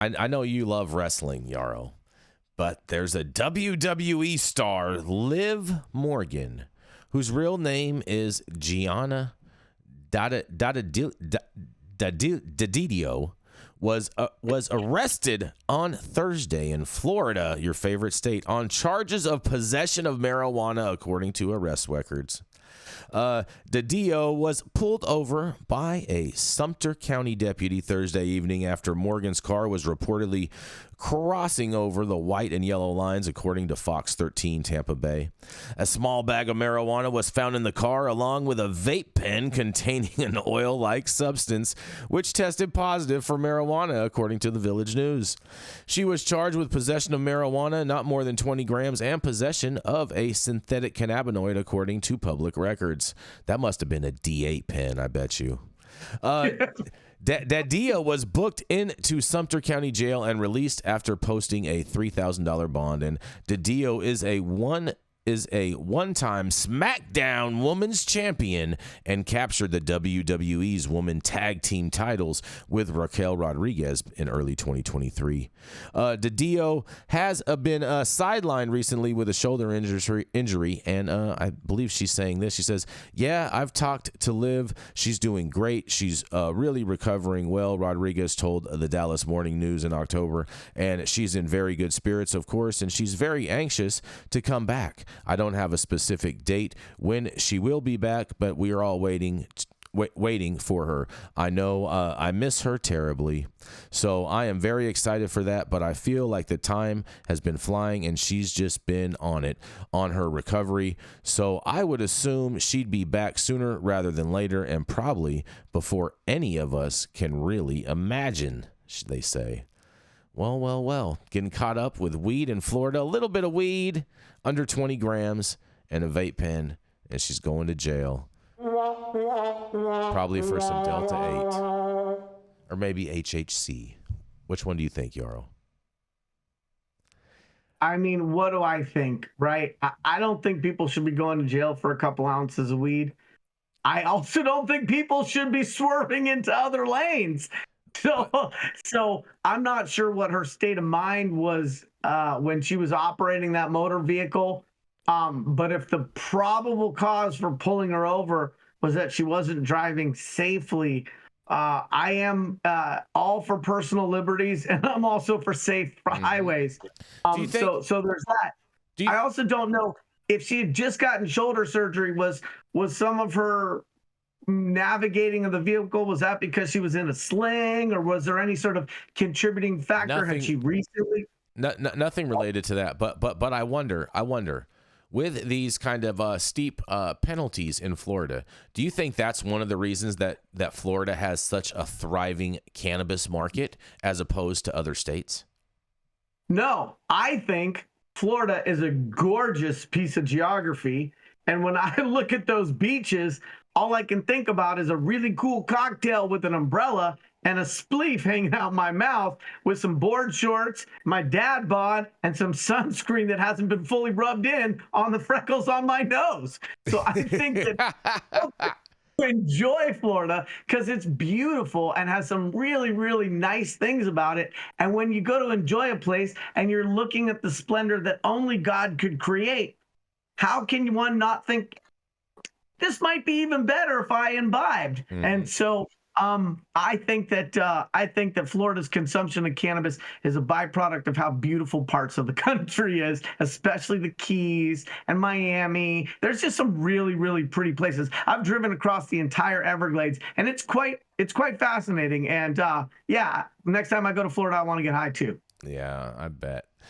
I know you love wrestling, Yarrow, but there's a WWE star, Liv Morgan, whose real name is Gianna Didio, was arrested on Thursday in Florida, your favorite state, on charges of possession of marijuana, according to arrest records. Didio was pulled over by a Sumter County deputy Thursday evening after Morgan's car was reportedly crossing over the white and yellow lines, according to Fox 13 Tampa Bay. A small bag of marijuana was found in the car, along with a vape pen containing an oil-like substance, which tested positive for marijuana, according to the Village News. She was charged with possession of marijuana, not more than 20 grams, and possession of a synthetic cannabinoid, according to public records. That must have been a D8 pen, I bet you. Dadia was booked into Sumter County Jail and released after posting a $3,000 bond. And Dadio is a one-time SmackDown Women's Champion and captured the WWE's Women Tag Team titles with Raquel Rodriguez in early 2023. Dadio has been sidelined recently with a shoulder injury, and I believe she's saying this. She says, "Yeah, I've talked to Liv. She's doing great. She's really recovering well," Rodriguez told the Dallas Morning News in October, and she's in very good spirits, of course, and she's very anxious to come back. I don't have a specific date when she will be back, but we are all waiting for her. I know I miss her terribly. So I am very excited for that, but I feel like the time has been flying and she's just been on her recovery. So I would assume she'd be back sooner rather than later, and probably before any of us can really imagine, they say. Well, getting caught up with weed in Florida, a little bit of weed, under 20 grams, and a vape pen, and she's going to jail. Probably for some Delta 8. Or maybe HHC. Which one do you think, Yarrow? I mean, what do I think, right? I don't think people should be going to jail for a couple ounces of weed. I also don't think people should be swerving into other lanes. So I'm not sure what her state of mind was when she was operating that motor vehicle. But if the probable cause for pulling her over was that she wasn't driving safely, I am all for personal liberties, and I'm also for safe highways. So there's that. I also don't know if she had just gotten shoulder surgery. Was some of her navigating of the vehicle, was that because she was in a sling, or was there any sort of contributing factor? Had she recently? Nothing related to that, but I wonder, with these kind of steep penalties in Florida, do you think that's one of the reasons that Florida has such a thriving cannabis market as opposed to other states? No, I think Florida is a gorgeous piece of geography, and when I look at those beaches, all I can think about is a really cool cocktail with an umbrella and a spleef hanging out my mouth with some board shorts, my dad bod, and some sunscreen that hasn't been fully rubbed in on the freckles on my nose. So I think that enjoy Florida because it's beautiful and has some really, really nice things about it. And when you go to enjoy a place and you're looking at the splendor that only God could create, how can one not think, this might be even better if I imbibed? And so I think that Florida's consumption of cannabis is a byproduct of how beautiful parts of the country is, especially the Keys and Miami. There's just some really, really pretty places. I've driven across the entire Everglades, and it's quite fascinating. And yeah, next time I go to Florida, I want to get high too. Yeah, I bet.